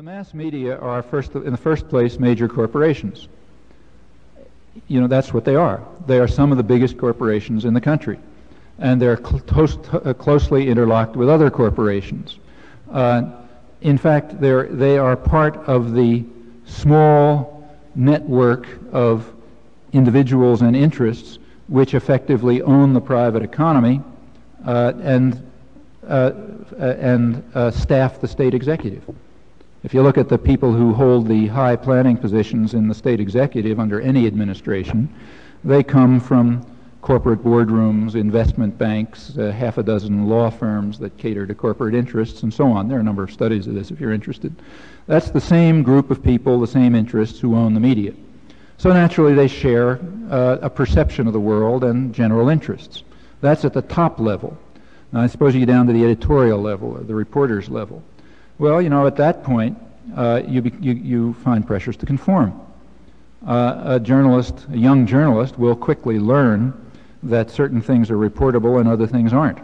The mass media are, in the first place, major corporations. You know, that's what they are. They are some of the biggest corporations in the country, and they're closely interlocked with other corporations. In fact, they are part of the small network of individuals and interests which effectively own the private economy and staff the state executive. If you look at the people who hold the high planning positions in the state executive under any administration, they come from corporate boardrooms, investment banks, half a dozen law firms that cater to corporate interests, and so on. There are a number of studies of this if you're interested. That's the same group of people, the same interests who own the media. So naturally they share a perception of the world and general interests. That's at the top level. Now I suppose you get down to the editorial level or the reporter's level. Well, you know, at that point, you find pressures to conform. A young journalist will quickly learn that certain things are reportable and other things aren't.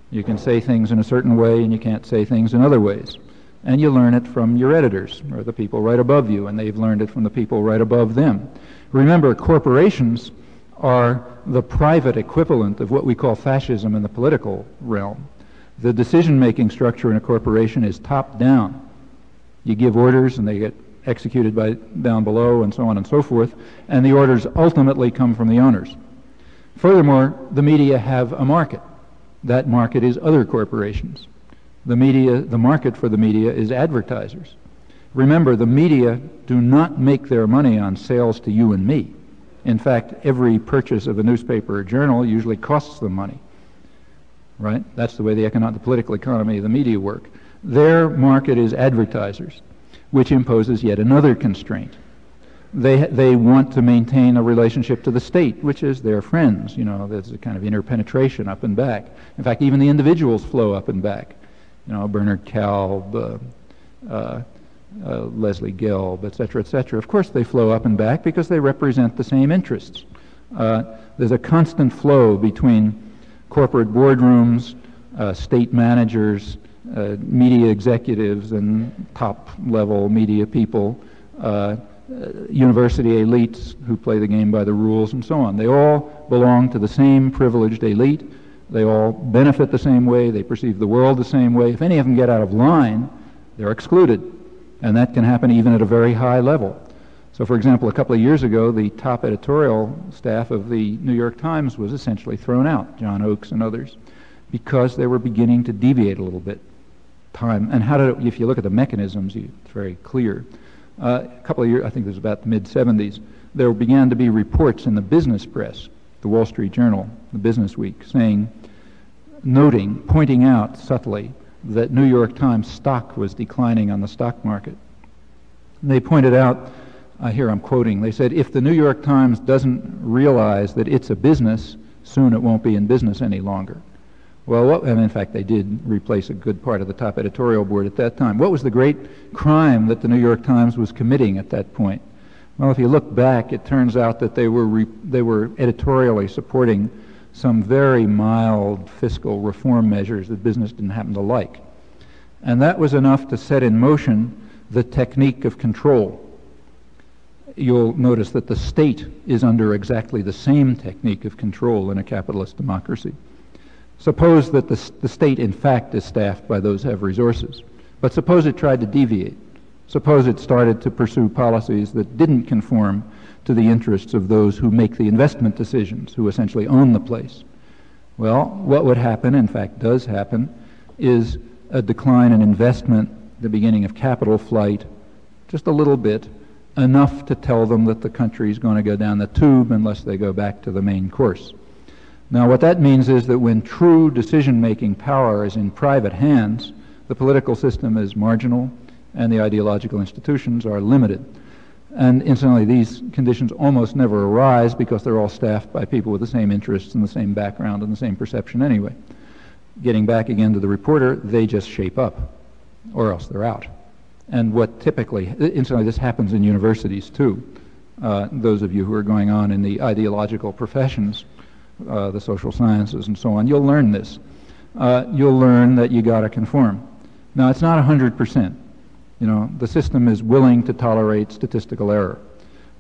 You can say things in a certain way and you can't say things in other ways. And you learn it from your editors, or the people right above you, and they've learned it from the people right above them. Remember, corporations are the private equivalent of what we call fascism in the political realm. The decision-making structure in a corporation is top-down. You give orders and they get executed by down below and so on and so forth, and the orders ultimately come from the owners. Furthermore, the media have a market. That market is other corporations. The market for the media is advertisers. Remember, the media do not make their money on sales to you and me. In fact, every purchase of a newspaper or journal usually costs them money. Right? That's the way the political economy of the media work. Their market is advertisers, which imposes yet another constraint. They want to maintain a relationship to the state, which is their friends. You know, there's a kind of interpenetration up and back. In fact, even the individuals flow up and back. You know, Bernard Kalb, Leslie Gelb, et cetera, of course they flow up and back because they represent the same interests. There's a constant flow between corporate boardrooms, state managers, media executives and top-level media people, university elites who play the game by the rules, and so on. They all belong to the same privileged elite. They all benefit the same way. They perceive the world the same way. If any of them get out of line, they're excluded. And that can happen even at a very high level. So, for example, a couple of years ago, the top editorial staff of the New York Times was essentially thrown out, John Oakes and others, because they were beginning to deviate a little bit. And if you look at the mechanisms, it's very clear. A couple of years, I think it was about the mid-'70s, there began to be reports in the business press, the Wall Street Journal, the Business Week, pointing out subtly that New York Times stock was declining on the stock market. And they pointed out, here I'm quoting, they said, if the New York Times doesn't realize that it's a business, soon it won't be in business any longer. Well, and in fact they did replace a good part of the top editorial board at that time. What was the great crime that the New York Times was committing at that point? Well, if you look back, it turns out that they were editorially supporting some very mild fiscal reform measures that business didn't happen to like. And that was enough to set in motion the technique of control. You'll notice that the state is under exactly the same technique of control in a capitalist democracy. Suppose that the state, in fact, is staffed by those who have resources. But suppose it tried to deviate. Suppose it started to pursue policies that didn't conform to the interests of those who make the investment decisions, who essentially own the place. Well, what would happen, in fact does happen, is a decline in investment, the beginning of capital flight, just a little bit, enough to tell them that the country is going to go down the tube unless they go back to the main course. Now, what that means is that when true decision-making power is in private hands, the political system is marginal and the ideological institutions are limited. And incidentally, these conditions almost never arise because they're all staffed by people with the same interests and the same background and the same perception anyway. Getting back again to the reporter, they just shape up, or else they're out. And what typically, incidentally, this happens in universities too. Those of you who are going on in the ideological professions, the social sciences and so on, you'll learn this. You'll learn that you got to conform. Now, it's not 100%. You know, the system is willing to tolerate statistical error.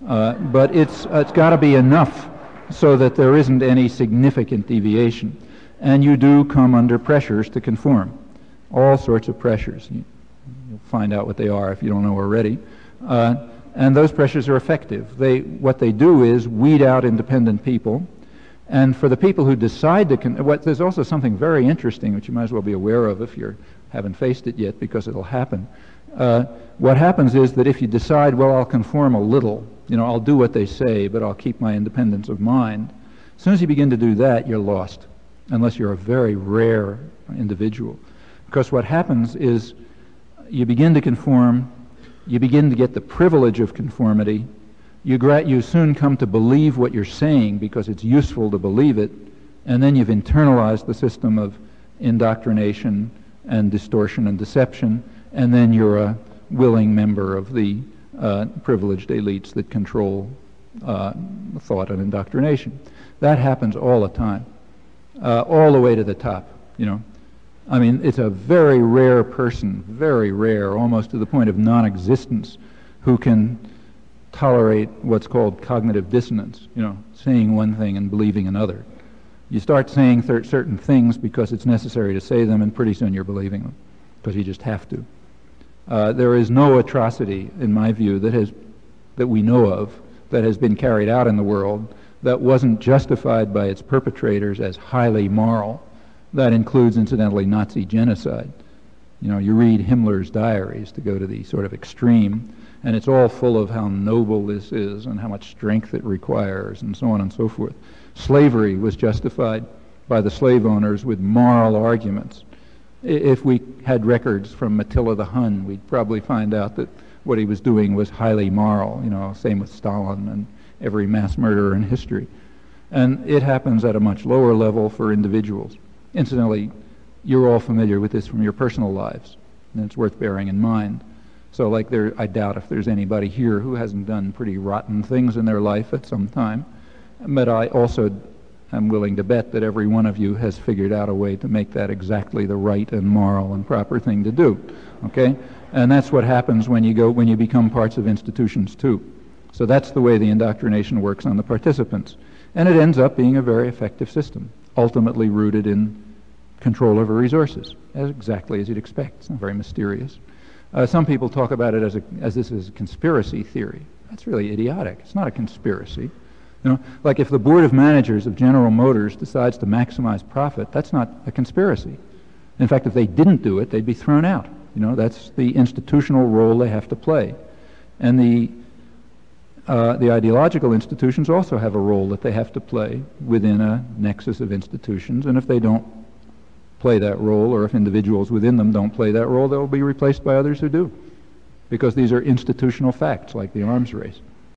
But it's got to be enough so that there isn't any significant deviation. And you do come under pressures to conform, all sorts of pressures. You'll find out what they are if you don't know already. And those pressures are effective. What they do is weed out independent people. And for the people who decide to, there's also something very interesting, which you might as well be aware of if you haven't faced it yet, because it'll happen. What happens is that if you decide, well, I'll conform a little, you know, I'll do what they say, but I'll keep my independence of mind. As soon as you begin to do that, you're lost, unless you're a very rare individual. Because what happens is you begin to conform, you begin to get the privilege of conformity, you soon come to believe what you're saying because it's useful to believe it, and then you've internalized the system of indoctrination and distortion and deception, and then you're a willing member of the privileged elites that control thought and indoctrination. That happens all the time, all the way to the top, you know. I mean, it's a very rare person, very rare, almost to the point of non-existence, who can tolerate what's called cognitive dissonance, you know, saying one thing and believing another. You start saying certain things because it's necessary to say them, and pretty soon you're believing them, because you just have to. There is no atrocity, in my view, that we know of, that has been carried out in the world that wasn't justified by its perpetrators as highly moral. That includes, incidentally, Nazi genocide. You know, you read Himmler's diaries to go to the sort of extreme, and it's all full of how noble this is and how much strength it requires and so on and so forth. Slavery was justified by the slave owners with moral arguments. If we had records from Attila the Hun, we'd probably find out that what he was doing was highly moral, you know, same with Stalin and every mass murderer in history. And it happens at a much lower level for individuals. Incidentally, you're all familiar with this from your personal lives, and it's worth bearing in mind. So like I doubt if there's anybody here who hasn't done pretty rotten things in their life at some time, but I also am willing to bet that every one of you has figured out a way to make that exactly the right and moral and proper thing to do, okay? And that's what happens when you become parts of institutions too. So that's the way the indoctrination works on the participants. And it ends up being a very effective system, ultimately rooted in control over resources, exactly as you'd expect. It's not very mysterious. Some people talk about it as this is a conspiracy theory. That's really idiotic. It's not a conspiracy. You know, like if the board of managers of General Motors decides to maximize profit, that's not a conspiracy. In fact, if they didn't do it, they'd be thrown out. You know, that's the institutional role they have to play. And the ideological institutions also have a role that they have to play within a nexus of institutions, and if they don't play that role, or if individuals within them don't play that role, they'll be replaced by others who do, because these are institutional facts like the arms race.